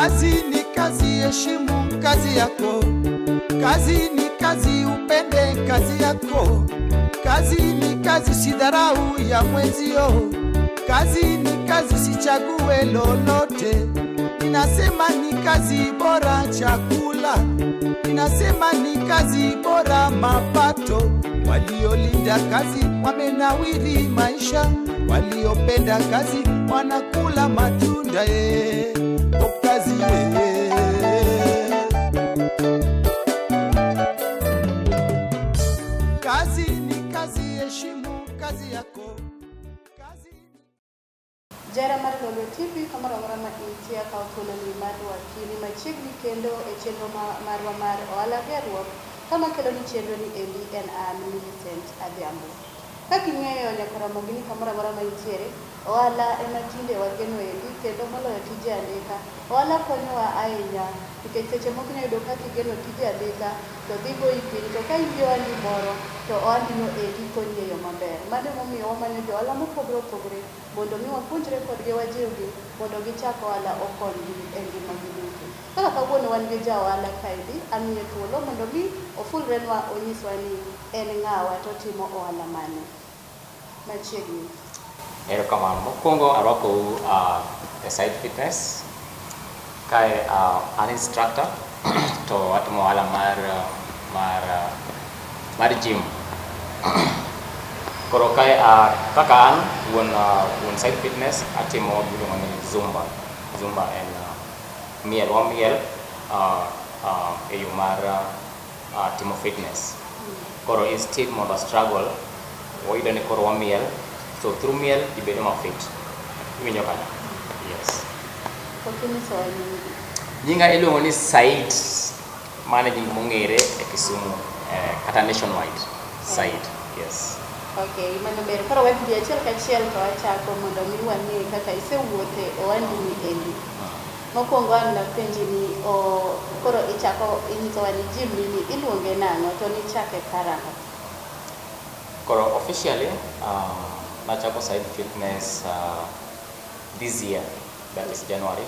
Kazi ni kazi, heshimu kazi yako. Kazi ni kazi, upende kazi yako. Kazi ni kazi, usidharau ya mwenzio. Kazi ni kazi, usichague lolote. Ninasema ni kazi bora chakula, ninasema ni kazi bora mapato. Waliolinda kazi wamenawiri maisha, waliopenda kazi wanakula matunda kazi Kazi ni kazi, heshimu kazi yako. Kazi Jara mar Lolwe TV kamoro amora ma intie kawo thuoloni mar wakili machiegni kendo e chenro marwa mar ohala gerruok kama kelo ni chenro ni endi en an Millicent Adhiambo. Kaka ing'eyo nyakoromo gini kamoro amora ma intiere, ohala ema tinde wageno endi kendo moloyo tije andika. Ohala konyowa ahinya nikech seche moko inyalo yudo ka igeno tije andika to dhi goyi piny, to ka in gi ohandi moro to ohandino endi konyi e yo maber. Mano emomiyo wamanyo jo ohala mopogore opogore mondo mi wapuonjre kodgi, wajiwgi mondo gichak ohala okonygi e ngimagi duto. Kaka kawuono wan gi ja ohala kaendi, amiye thuolo mondo mi ofulrenwa onyiswa ni en ng'awa to timo ohala mane machiegni. Erokamano. Mokwongo arwakou e Side Fitness. Kae an instructor to atimo ohala mar gym. Koro kae kaka an wuon Side Fitness atimo giluongo ni Zumba en miel wamiel e yo mar timo fitness. Koro instead mondo struggle wayudo ni koro wamiel, so through miel ibedo mafit. Iwinjo kanyo? Yes. Nyinga iluongo ni Said, mane nying mong'ere e Kisumu kata nationwide. Said, yes. Okay, mano ber. Koro wadhi achiel kachiel to wachako mondo mi wang'e kaka isewuothe ohandini endi. Mokwongo an napenji ni koro ichako inyisowa ni gym ni iluonge nang'o to nichake karang'o? Koro officially nachako Side Fitness this year, that is January.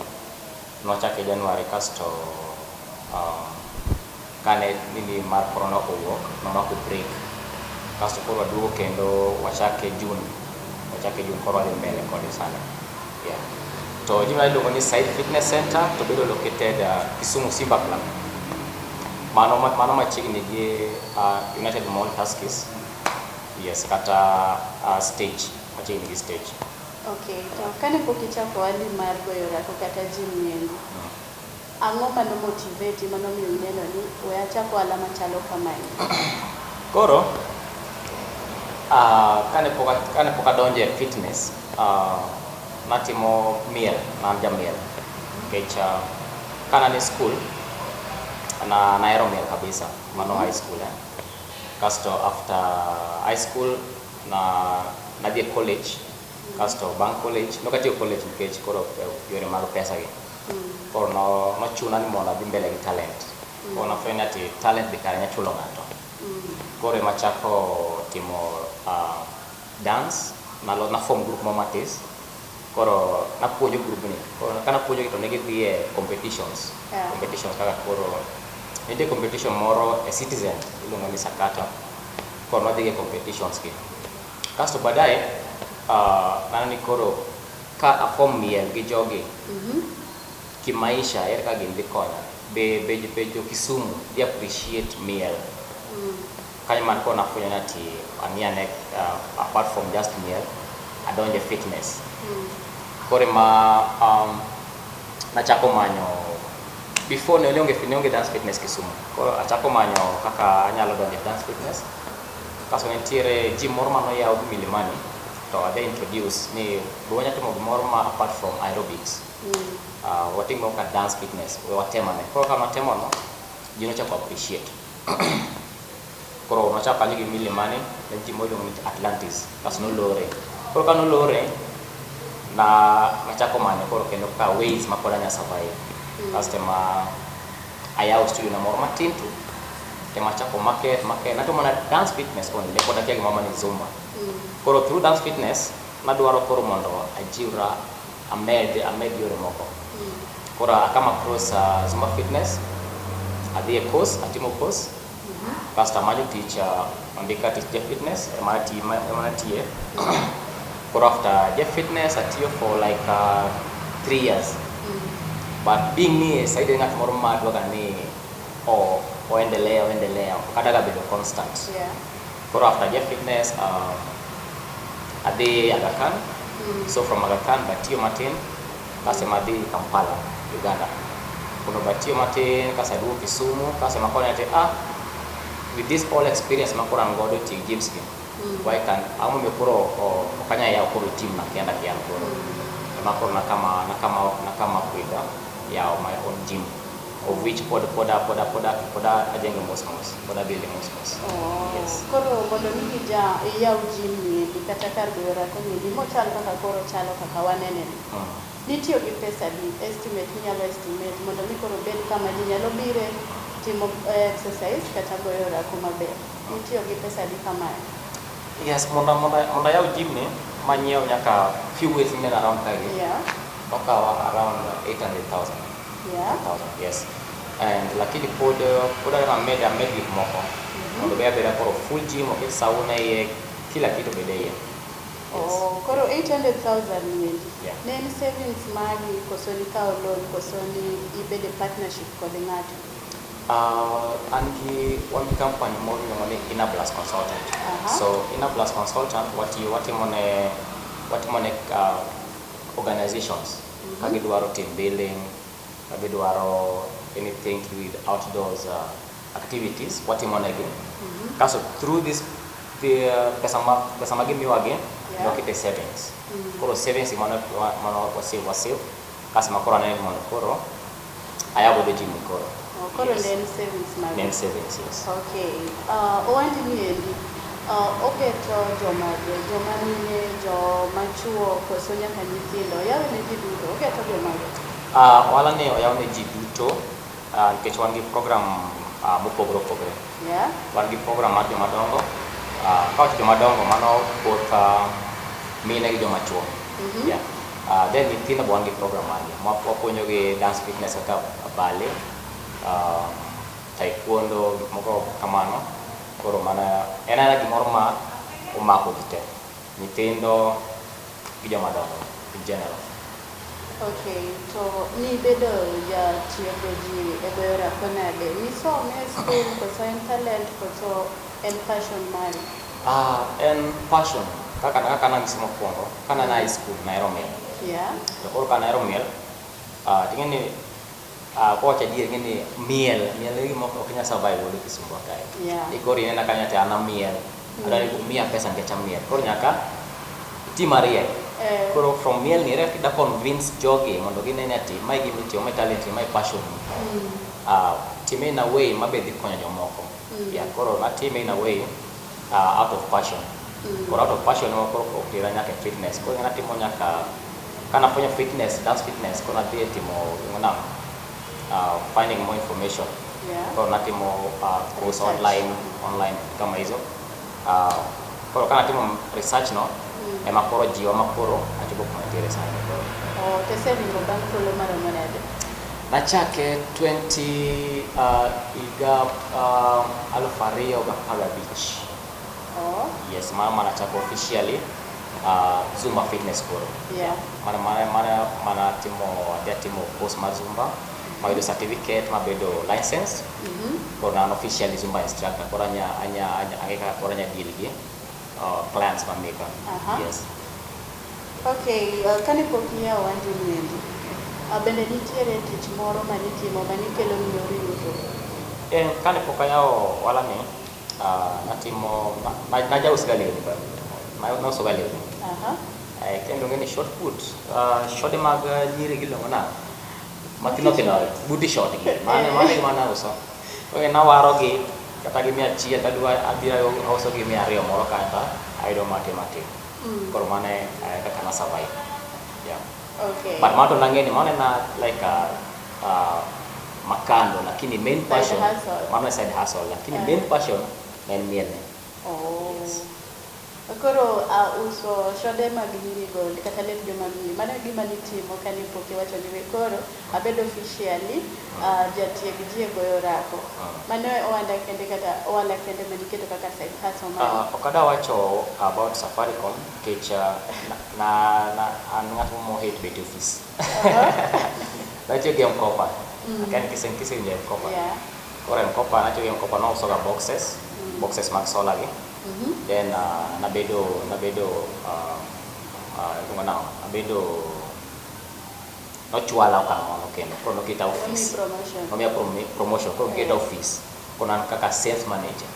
Nochake January kasto kane nini mar corona owuok nomako break, kasto koro waduogo kendo wachake June koro wadhi mbele kode sana. Yeah. To gym iluongo ni Side Fitness Center to bedo located Kisumu Simba Club. Mano machiegni gi United Mall Tuskys. Yes, kata stage, machiegni gi stage. Okay, to kane pok ichako ohandi mar goyo rako kata gym niendi, ang'o mano motivate mano miyo ineno ni we achako ohala machalo kamae? Koro kane pok adonjo e fitness, natimo miel, nan jamiel. Nikech kana ni school nahero miel kabisa, mano high school. Kasto after high school nadhi e college, kasto bang college nokatiyo college nikech koro yore mag pesa gi. Koro nochuna ni mondo adhi mbele gi talent. Koro nafwenyo ati talent be kare nyachulo ng'ato. Koro emachako timo dance, na form group mo matis. Koro napuonjo group ni. Koro kana puonjo to ne gidhi e competitions. Competitions kaka koro nide competition moro e Citizen iluongo ni Sakata. Koro nodhi e competitions gi. Kasto baadaye nanani koro ka aform miel gi jogi kimaisha ere ka gin dhi konya be jo Kisumu they appreciate miel. Kanyo man koro nafwenyo ati ane apart from just miel adonje fitness. Koro nachako manyo before ne onge dance fitness Kisumu. Koro achako manyo kaka anyalo donje dance fitness. Kaso nitiere gym moro manoyaw gi Milimani to they introduce ni bonya timo gimoro ma apart from aerobics. Watimo ka dance fitness watemane. Koro kama temo no jino chako appreciate. Koro nachako kanyo gi Milimani ne gym moro ni Atlantis. Kaso no lore. Koro kano lore nachako manyo koro kendo ka ways ma koda nya survive. Kasto ayaw studio na moro matin tu temachako market nato mana dance fitness only le koda kiagi mama ni Zumba. Koro through dance fitness nadwaro koro mondo ajiwra amed yore moko. kora akama cross Zumba Fitness adhi course atimo course kasto amanyo tich andika tich Jeff Fitness emana tie kora after Jeff Fitness atiyo for like 3 years but being ni saidi ngat moro madwa gani oendelea kada bedo constant kora after Jeff Fitness adhi Aga Khan so from Aga Khan batiyo matin kasema adhi Kampala Uganda kuno batiyo matin kasadu Kisumu kasema kona ate with this all experience makora ngodo ti gyms ki why can amu me kuro kanya ya kuro team na kianda kian kuro makoro na kama kuida ya my own gym of which poda ajenge mosmos poda building mosmos. Yes koro bodo ni ja ya gym ni dikatakar dora ko ni mo chal kaka koro chalo kaka wanene nitiyo gi pesa di estimate nyalo estimate mondo mi koro bed kama ji nyalo bire timo exercise kata goyo rako maber nitiyo gi pesa di kama yes monda ya gym ni manyeo nyaka few weeks in and around kage toka around 800,000 yes and lakini poda na made with moko mondo be abera koro full gym okay sauna ye kila kitu bede ye. Koro 800,000 ni nen savings magi kosoni ka loan kosoni ibede partnership kod ngato angi one company more ngone Inablas Consultant. So Inablas Consultant what organizations kagidwaro team building kagidwaro anything to do with outdoors activities what imone again so through this the pesa magi miwage lokite savings koro savings imone save kasi makora na imone koro ayabo de gym koro koro nen savings magi nen savings yes. Okay owandi ni endi oketo joma mine joma chuo koso nyaka nyithindo yawe ne ji duto oketo joma wala ne oyaw ne ji duto nikech wan gi program mopogore opogore wan gi program mar joma dongo ka joma dongo mano both mine gi joma chuo then nyithindo wan gi program magi wapuonjo gi dance fitness kaka ballet taekwondo moko kamano koro mana enana gimoro ma omako gite nyithindo gi joma dongo in general. Okay, so ni bedo ya tiego ji ebera konade ni so me school koso en talent koso en passion mari en passion kaka na ngisimo kwongo kana na high school Nairobi to koro kana Nairobi tingeni ko cha dier ngeni miel gi moko oknya survive wole Kisumu kae igori nena kanya te ana miel ada ni mia pesa ngecha miel koro nyaka timarie koro from miel ni rek da convince jogi mondo ginene ati mai gi mitio mai talent mai passion time in a way mabe di konya jomoko koro na time in a way out of passion koro out of passion no koro okira nyaka fitness koro ngana timo nyaka kana fanya fitness dance fitness koro na timo ngana finding more information koro na timo course online kama hizo koro kana timo research no ema koro jiwa makoro achuko kumatere sana koro teseni ngo banko lo mara monede na chake 20 iga Alfario Gapaga Beach yes mama na chako officially Zumba Fitness koro mana timo course ma Zumba mabedo certificate mabedo license koro na officially Zumba instructor koro anya angeka koro nya deal gi clients mameka yes. Okay kani pokia wandi mwendi bende nitiere tich moro manitimo manikelo nyori yuto kani pokayao wala ni natimo naja usigali na usigali kendo ngeni short put short mag nyiri gilongo na matino booty short gi mana uso oke na warogi kata gi mia chia kadua abira also gi mia rio moro kata aido mate koro mane kaka na survive okay but mato nangeni mana na like makando lakini main passion mana side hustle lakini main passion na miel yes. Koro uso shode mag nyirigo kata lep joma miyo, mano gima nitimo ka nipoke wacho ni koro abedo officially jatieg ji e goyo orako. Mano e ohanda kende kata ohala kende maniketo kaka side hustle mari? Ok adwa wacho about Safaricom nikech an ng'at mohit bet office. Natiyo gi M-Kopa. Akia kisewinjo M-Kopa. Koro M-Kopa natiyo gi M-Kopa nousoga boxes mag solar gi. Then nabedo nochwala okang' mano kendo koro noketa office nomiya promotion koro noketa office kono an kaka sales manager.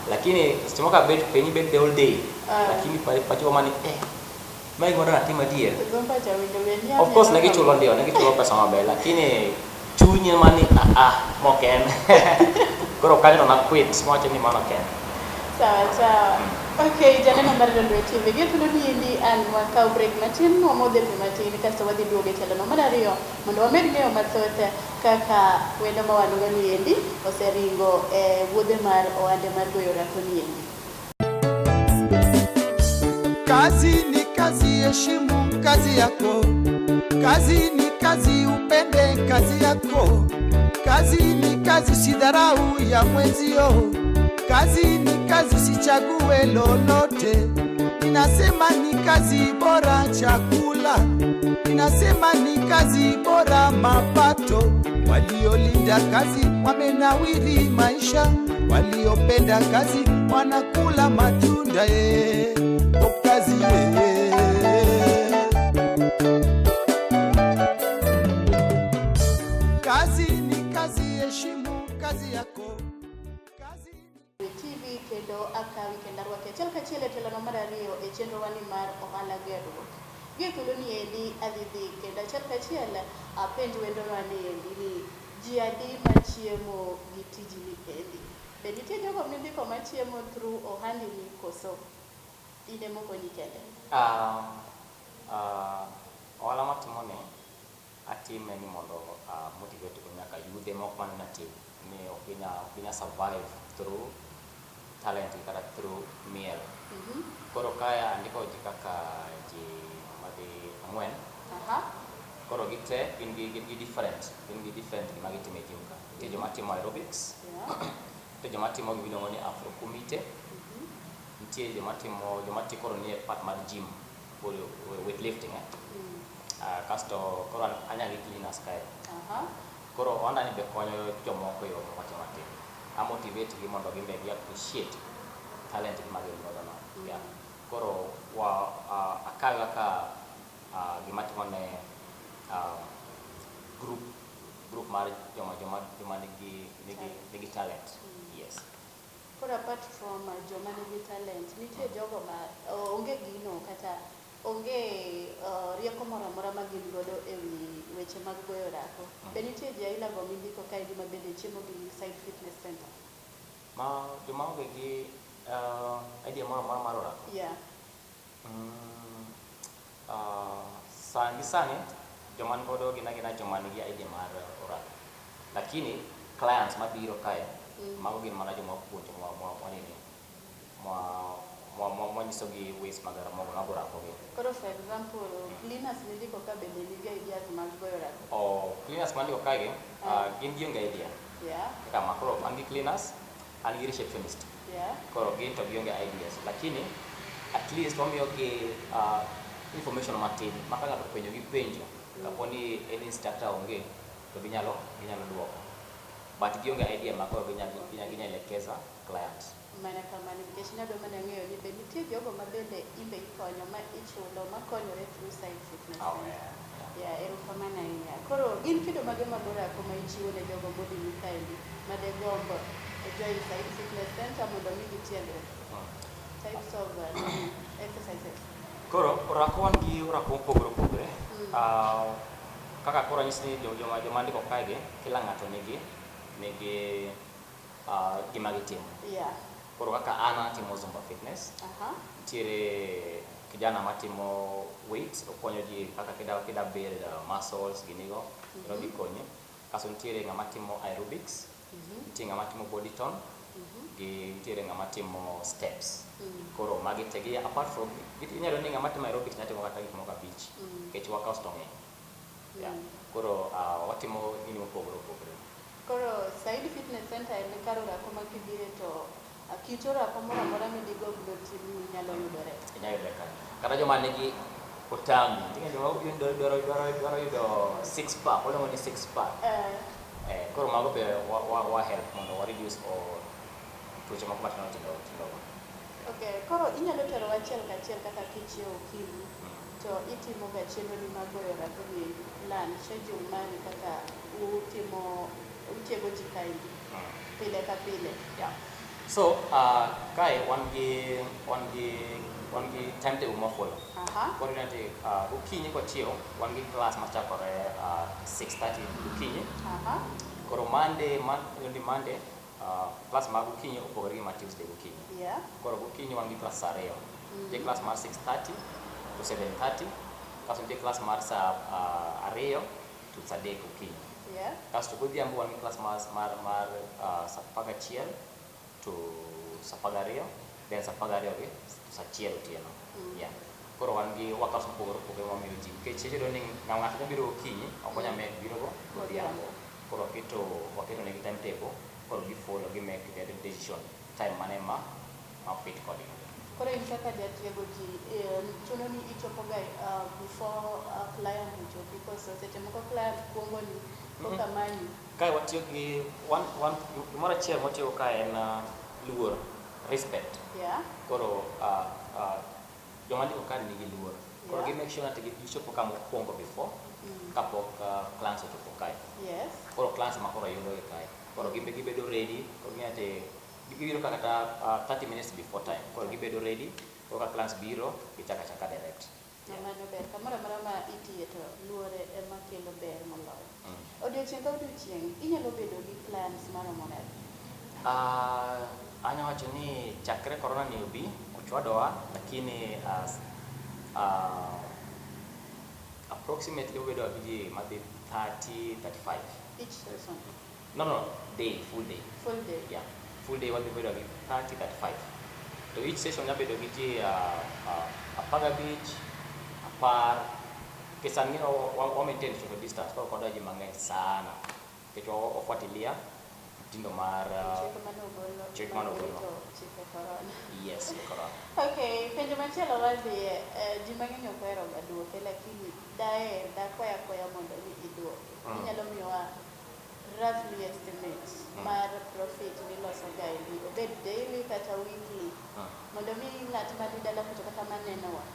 Lakini seche moko penyi bet the whole day lakini pacho mani mae gimoro natim adier. Of course negichulo pesa maber lakini chunye mani mok en koro kanyo naquit mowacho ni mano ken. Sawa. Okay, janeno mar Lolwe TV. Githuolo ni endi an wakaw break matin, wamodhe pi matin kasto wadhi duogo e tielo mar ariyo mondo wamed ng'eyo mathoth kaka wendo ma wan go ni endi oseringo e wuodhe mar ohande mar goyo orako ni endi. Kazi ni kazi, heshimu kazi yako. Kazi ni kazi, upende kazi yako. Kazi ni kazi, usidharau ya mwenzio. Kazi ni kazi, usichague lolote. Ninasema ni kazi bora chakula, ninasema ni kazi bora mapato. Waliolinda kazi wamenawiri maisha, waliopenda kazi wanakula matunda kazi Kazi ni kazi, heshimu kazi yako. TV kendo akawi kendo arwake achiel kachiel e tielo mar ariyo e chenro wani mar ohala gerruok. Githuolo ni endi adhi kendo achiel kachiel apenj wendo wani endi ni ji adi machiemo gi tijni endi. Be nitie jogo mindiko machiemo through ohandi ni koso in ema okonyi kende? Ohala matimoni atime ni mondo motivate go nyaka yudhe moko mane natim ni ok ginya survive through talent kata through miel. Koro kaya andiko ji kaka ji madhi 4. Koro gite gin gi different gima gitime gym ka. Nitie joma timo aerobics, nitie joma timo gimiluongo ni afro kumite, nitie joma koro nie part mar gym weightlifting kasto koro anya gi cleaners kae. Koro onda ni be konyo jomoko yo matin. Motivate gi mondo gimbe gi appreciate talent gi magin godo no. Koro akawa ka gima timo ne group mar joma nigi talent. Yes. Koro apart from joma nigi talent, nitie jogo ma onge gino kata onge rieko moro amora ma gin godo e wi weche mag goyo orako. Be nitie ji aila go mindiko kae ma bende chiemo gi Side Fitness Center? Joma onge gi idea moro amora mar orako? Sani joma godo gina joma nigi idea mar orako. Lakini clients mabiro kae mago gin mana joma puonjo nyisogi ways mag orako gi. Koro for example, cleaners mindiko ka bende nigi ideas mag goyo orako? Cleaners mandiko kae gin gionge idea. Kama koro an gi cleaners, an gi receptionist. Koro gin to gionge ideas. Lakini at least wamiyogi information matin ma ka ng'ato penjo gi penjo kaponi en instructor onge to ginyalo duoko. But gionge idea ma koro ginyalekeza clients. Mana kamano nikech nyalo mana ng'eyo ni be nitie jogo ma bende imbe ikonyo ma ichulo ma konyore through Side Fitness Center. Erokamano ahinya. Koro gin kido mage mag orako ma ichiwo ne jogo modini kaendi ma de gombo join Side Fitness Center mondo mi gitiegre? Types of exercises. Koro orako wan gi orako mopogore. Kaka koro nyisi ni joma ndiko kae kila ng'ato nigi gima gitimo. Koro kaka ana timo Zumba Fitness, nitiere kijana matimo weights, okonyo ji kaka kida build muscles ginigo, gikonyi. Kaso nitiere ng'ama timo aerobics, nitiere ng'ama timo body tone, nitiere ng'ama timo steps. Koro magi tegi apart from inyalo ni ng'ama timo aerobics nyatimo kata gik moko abich nikech workouts to ng'eny. Koro watimo gini mopogore opogore. Koro Said Fitness Center en kar orako ma kibire to kit orako moro amora midigo gimni nyalo yudore. Inyalo yudore kanyo. Kata joma nigi otambi, ting'e joma dwaro yudo six pack, waluongo ni six pack. Koro mago be wa help mondo wa reduce tuoche moko matindo tindo. Okay, koro inyalo tero achiel kachiel kaka kichiewo okinyi to itimo ga chenro ni mag goyo orako ni plan schedule mari kaka utiego ji kaendi pile ka pile. So kae wan gi timetable mofolo. Koro inati okinyi kochiewo wan gi class machakore 6:30 okinyi. Koro Monday class mag okinyi opogore gi ma Tuesday okinyi. Koro okinyi wan gi class saa ariyo. Nitie class mar 6:30 to 7:30, kasto nitie class mar saa ariyo to saa adek okinyi. Kasto godhiambo wan gi class mar saa apar gachiel to saa apar gariyo, then saa apar gariyo gi saa achiel otieno. Koro wan gi workouts mopogore opogore mamiyo ji nikech seche ni ng'ato biro okinyi ok onya make biro godhiambo. Koro waketo negi timetable koro gi-follow gi make their decision time mane ma fit kodgi. Koro in kaka jatiego ji chuno ni ichopo ga before client ochopo because seche moko client kuongo ni koka manyi. Kae watiyo gi gimoro achiel motiyo ka en luor, respect. Koro joma ndiko kar nigi luor. Koro gi make sure that gichopo kama okuongo before kapok clients ochopo kae. Koro clients ma koro yudo kae. Koro gibedo ready, koro ging'ate gibiro kata 30 minutes before time. Koro gibedo ready, koro ka clients biro gichaka direct. Mano ber, kamoro amora ma itiye to luore ema kelo ber moloyo. Odiochieng' ka odiochieng' inyalo bedo gi plans maromo nade? Anya wacho ni chakre corona ni obi ochwadowa, lakini approximately obedo gi madhi 30-35. Each session? No, day, full day. Full day? Yeah, full day wadhi bedo gi 30-35. To each session nya bedo gi ji 15, 10. Kesa ngino wa maintain social distance koro koda ji mang'eny sana. Nikech ofuatilia mtindo mar chik manogolo. Yes, corona. Okay, penjo machielo wadhi ji mang'eny okwero ga duoke lakini dakwaya mondo ni iduoke. Inyalo miyowa roughly estimate mar profit miloso gaendi obed daily kata weekly mondo mi ng'at madhi dala kucho kata manenowa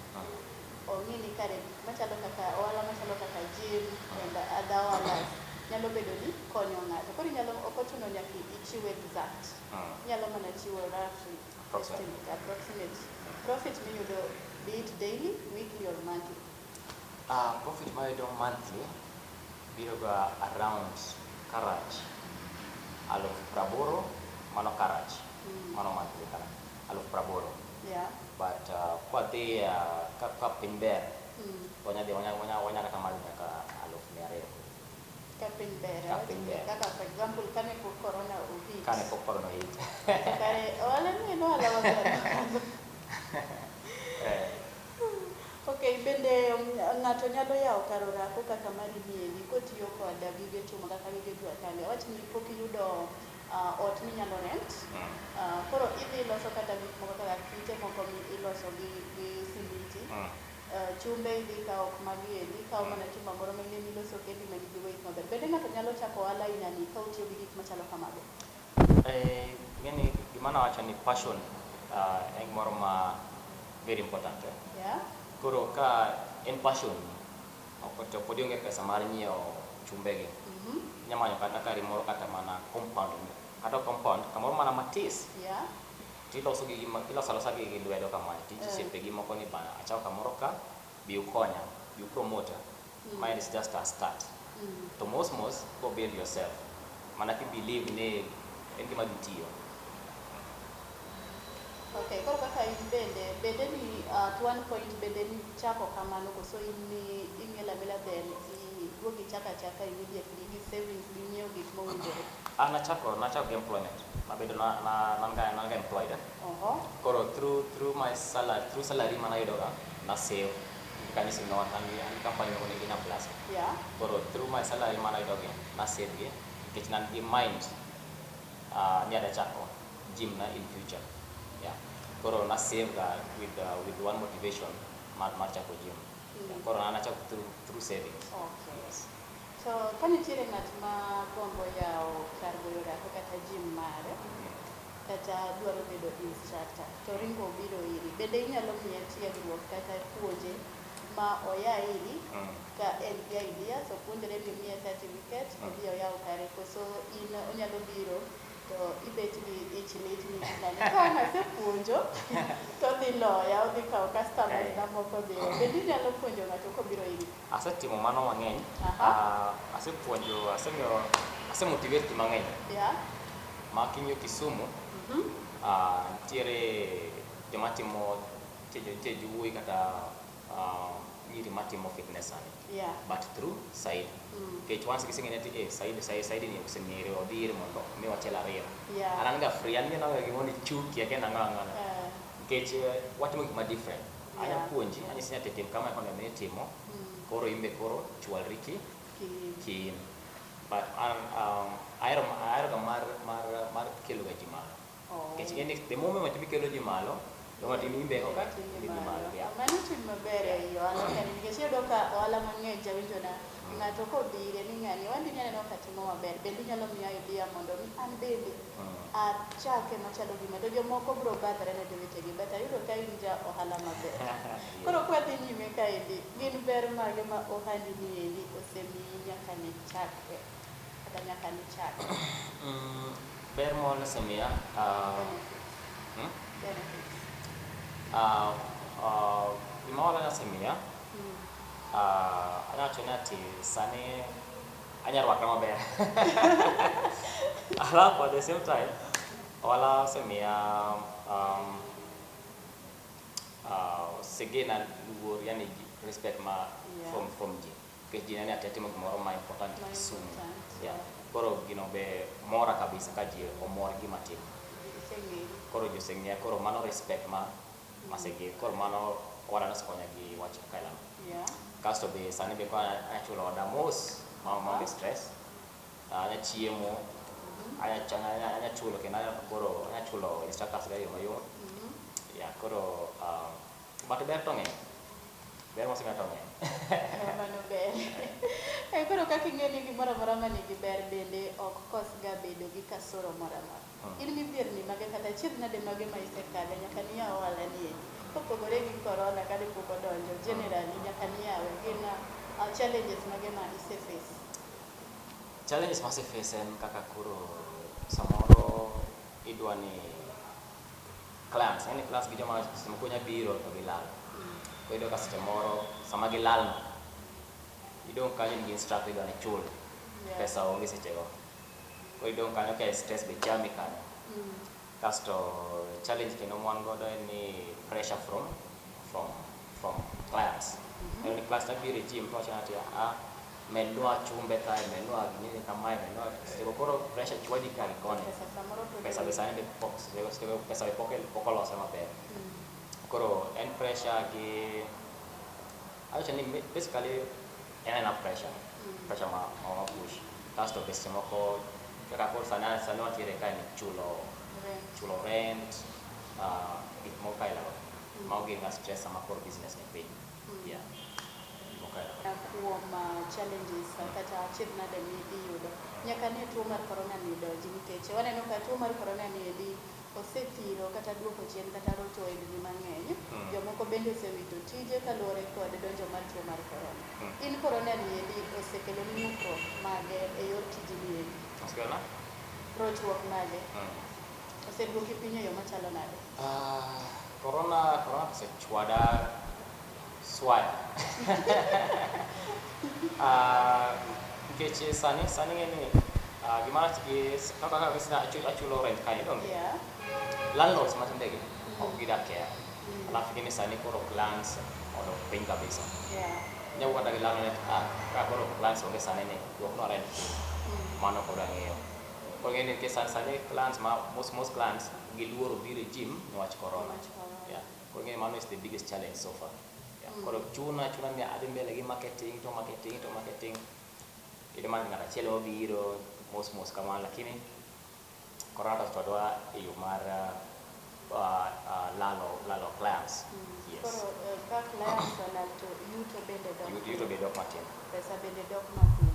ong'i ni kare machalo kaka ohala machalo kaka gym and other ohalas nyalo bedo ni konyo ng'ato. Koro ok ochuno nyaka ichiw exact. Nyalo mana chiwo roughly estimate, approximate profit miyudo be it daily, weekly or monthly. Profit mayudo monthly biro ga around karach 80,000 mano karach. Mano monthly karach 80,000. But kwa dhi ka piny ber wanya kata malo nyaka 200,000. Ka piny ber. Kaka for example kane pok corona ohit. Kare wala ni no ala waber. Okay, bende ng'ato nyalo yawo kar orako kaka mari niendi kotiyo koda gige chuma kaka gige dwa kale. Wach ni pok iyudo ot minyalo rent. Koro idhi loso kata gik moko kaka kite moko iloso gi simiti. Chumbe idhi kawo magi idhi kawo mana chumba moro manyien iloso kendi ma nigi weight maber. Bende ng'ato nyalo chako ohala inani ka otiyo gi gik machalo kamago. Ngeni gima nawacho ni passion en gimoro ma very important. Koro ka en passion to pod ionge pesa mar nyiewo chumbegi. Nyamanyo kata kari moro kata mana compound kamoro mana matis. Tiloso gi lwedo kamae tisiepe gi moko ni bana achao kamoro ka bi ukonya bi promoter. Mine is just a start. To mos go build yourself. Mana ki believe ni en gima gitiyo. Okay, koro kaka in bende ni at one point bende ni chako kamano koso in ing'ela mela then gichaka immediately gi savings gi nyiewo gik mowinjore. Nachako gi employment. Nabedo nanga employed. Koro through my salary mana yudoga na save kanisi no an company ko ni na plus. Yeah. Koro through my salary mana yudoga na save gi kech nan in mind nyada chako gym na in future. Yeah. Koro na save ga with one motivation mar chako gym. Koro na chako through savings. Okay. Yes. So kanitiere ng'at ma gombo yawo kar goyo rako kata gym mare kata dwaro bedo instructor to ringo biro iri, bende inyalo miye tiegruok kata puonje ma oya iri ka en gi idea so puonjre ni miye certificate odhi oyaw kare koso in onyalo biro to ibet gi ich lit ni nani ka nasepuonjo to dhi loya odhi kawo customers na moko biro, bende inyalo puonjo ng'ato kobiro iri? Asetimo mano mang'eny. Asepuonjo, asemotivate ji mang'eny. Yeah. Ma kinyo Kisumu, nitiere joma timo wuoyi kata nyiri matimo fitness sani. Yeah. But through side. Kech once giseng'e ni side ni oseng'ere odhi ire mondo mi wachiel ariyo. Yeah. An ga free, an gina gimoro ni chuki ake nang'ana. Kech watimo gik ma different. Anya puonji, anyisi ni tim kama kono ne timo. Koro imbe koro chwalri ki but ahero ga mar kelo ga ji malo. Kech the moment ma kelo ji malo Doma timi imbe ko ka timi malo ya. Mano tim maber e ohala kan nikech iyudo ka ohala mang'eny jawinjo na ng'ato kodhire ni ng'ani wandi nyaneno ka timo maber bende inyalo miya idea mondo an bende achake machalo gima to jomoko biro badhre ne jowetegi but ayudo ka in ja ohala maber. Koro kwadhi nyime kaendi gin ber mage ma ohandi ni endi osemiyi nyaka ne chakre kata nyaka ne chakre? Ber moro osemiya benefits. Gima wala nasemiya anya wacho ni ati sani anya rwakra maber. Alafu at the same time wala osemiya segena luor yani respect ma from ji kech ji nene ati atimo gimoro ma important Kisumu. Yeah. Koro gino be mora kabisa ka ji omor gima timo. Koro ji oseng'eya koro mano respect ma masegi koro mano wada nasekonya gi wacho kaila. Yeah. Kasto be sani be ko achulo oda mos ma stress. Anya chiemo anya chulo kena koro anya chulo instructors ga yo mayo. Ya koro but ber tonge ber mo singa tonge. Mano ber. Koro kaka ing'eni gimoro amora ma nigi ber bende ok kos ga bedo gi kasoro moro amora. In midhierni mage kata achiedh nade mage ma isekale nyaka niya ohala ni endi kopogore gi corona kane pok odonjo generally nyaka niyawe gin challenges mage ma iseface? Challenges ma aseface en kaka koro samoro idwa ni clients gi joma moko nya biro to gilal. Koro idwa ka seche moro sama gilal no idong' kanyo ni instructor idwa ni chul pesa onge sechego. Koro idong' kanyo ka stress be chami kanyo. Kasto challenge kendo mwan godo en ni pressure from clients. En ni class na biro gym to achana ati menua chumbe kae menua gini kamae menua sego koro pressure chwadi ka gikone. Pesa be sani be pesa be pokolo sama ber. Koro en pressure gi acho ni basically en ena pressure ma push. Kasto be semoko kaka koro sana watiere kae ni chulo rent gik moko kaila maonge nga stress sama koro business ni piny. Yeah. Kuom challenges kata achiedh nade miyudo nyaka ne tuo mar corona ni donji nikech waneno ka tuo mar corona ni endi osethiro kata duoko chien kata rocho e ji mang'eny. Jomoko bende osewito tije kaluwore kod donjo mar tuo mar corona. In corona ni endi osekelo ni mukruok mage e yor tiji ni endi? Osekelo rochruok mage oseduoki piny e yo machalo nade? Corona osechwada swaya. Nikech sani ng'eni gimana kaka achulo rent kae donge. Yeah. Landlords matindegi ok gidak care. Alafu gini sani koro plans odok piny kabisa. Yeah. nyawa kata gilang ni koro clans onge sane ni duok no rent mano kod ang'eyo. Koro ng'eni ke sani clans most clans giluoro biro gym niwach corona. Yeah. Koro ng'eni mano is the biggest challenge so far. Yeah. Koro chuna ni adhi mbele gi marketing. Ide man ng'at achiel mabiro mos kamano, lakini corona todwa e yo mar lalo clients. Yes. Koro ka clients olal to yuto bende dok. Yuto bende dok matin. Pesa bende dok matin.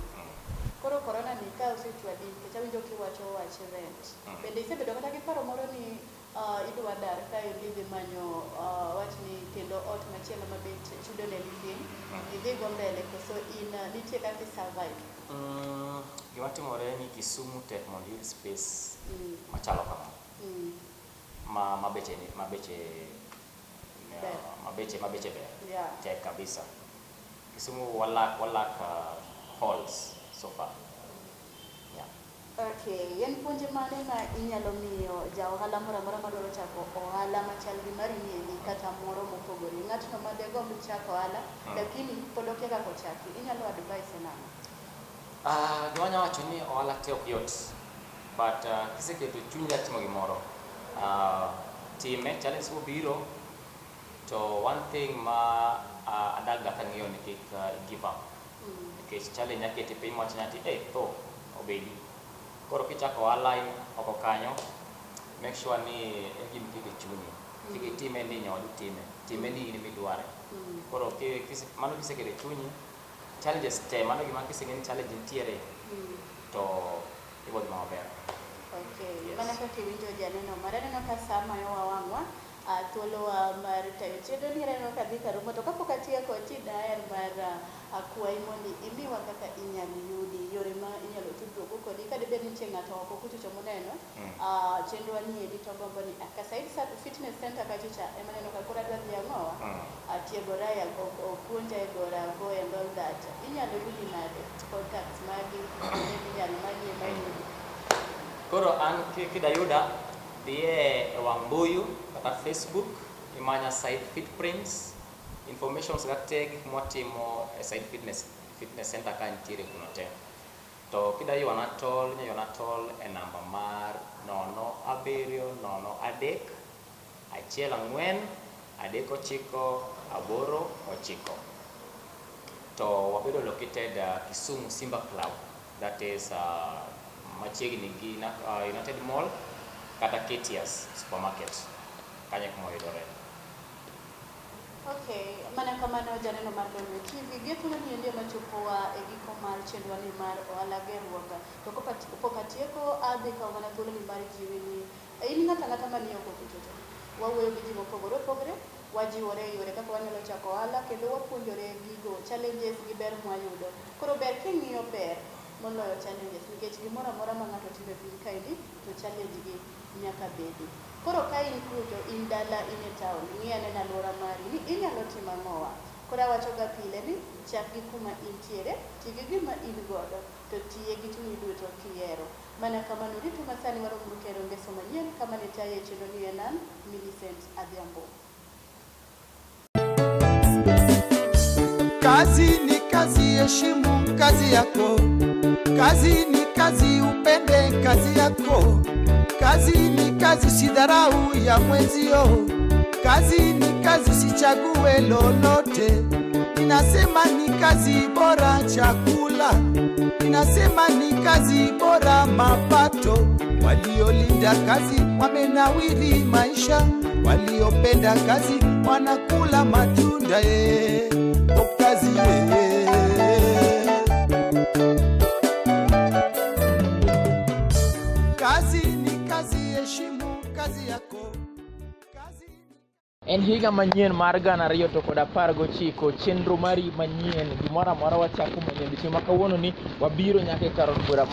Koro corona ni ka osechwadi nikech awinjo kiwacho wach rent. Bende isebedo kata gi paro moro ni idwa dar ka idhi manyo wach ni kendo ot machielo mabet chudo ne piny idhi go mbele koso in nitie kaka survive. Gima timore ni Kisumu tek mondo yud space machalo kamano. Mabeche ber. Yeah. Tek kabisa. Kisumu walak halls so far. Yeah. Okay, yen puonj mane ma inyalo miyo ja ohala moro amora madwaro chako ohala machal gi mari ni kata moro mopogore. Ng'atno ma degomb chako ohala lakini pod okia kaka ochaki. Inyalo advise nang'o? Gima nyalo wacho ni ohala te ok yot. But kiseketo chuny timo gimoro, time challenge mobiro to one thing ma adaga kang'eyo ni kik give up. Nikech challenge akete piny mwacho nyati tho obedi. Koro kichako ohala oko kanyo, make sure ni en gima kik chunyi. Kik itime ni nyodu time ni in midware. Koro mano kiseketo chunyi, challenges te mano gima kiseng'eni challenge nitiere to ibo gima maber. Okay, mana kaka iwinjo janeno maraneno ka saa mayo wawang'wa thuolowa mar tayo chenro ni raneno ka dhi karumo to kapok atieko ti daher mar akwayi mondo imiwa kaka inyalo yudi yore ma inyalo tudruok kodi ka dibed ni nitie ng'ato oko kuchocho moneno chenro ni edi to gombo ni Kasaid Fitness Center kachicha ema neno ka koro adwa dhi ang'owa atiegora opuonja e gora go and all that inyalo yudi nade contacts magi inyalo magi mayudi. Koro an kidayuda dhiye wang' mbuyu kata Facebook imanya Said Fitprints. Informations gate gik mwatimo e Said Fitness Center ka nitiere kuno te. To kidayuana tol e namba mar 07031439989. To wabedo located Kisumu Simba Club, that is machiegni gi United Mall kata KTS supermarket kanye kuma yudore. Okay, mana kamano janeno mar Lolwe TV getho ni ndio machopowa e giko mar chenro ni mar ohala gerruok to kopok atieko adhi ka wana thuolo ni mar jiwini in ng'ata mani oko kuchocho wawuoyo gi ji mopogore wajiwore yore kaka wanyalo chako ohala kendo wapuonjore gigo challenges gi ber mwayudo. Koro ber king'iyo ber moloyo challenges nikech gimoro amora ma ng'ato timo e piny kaendi to challenge gi nyaka bedi. Koro ka in kucho in dala in e town ng'i ane alwora mari ni inyalo timo ang'owa. Koro awacho ga pile ni chak gi kuma intiere ti gi gima in godo to tiye gi chunyi duto kihero. Mana kamano rito masani waro muru kero ngeso manyien kama ne tayo e chenro ni en an Millicent Adhiambo. Kazi ni kazi, heshimu kazi yako. Kazi ni kazi, upende kazi yako. Kazi ni kazi, sidharau ya mwenzio. Kazi ni kazi, sichague lolote. Ninasema ni kazi bora chakula. Ninasema ni kazi bora mapato. Waliolinda kazi wamenawiri maisha. Waliopenda kazi wanakula matunda kazi Kazi ni kazi, heshimu kazi yako. En higa manyien mar 2019 chenro mari manyien gimoro amora wachako manyien. Chieng' ma kawuono ni wabiro nyaka e kar od bura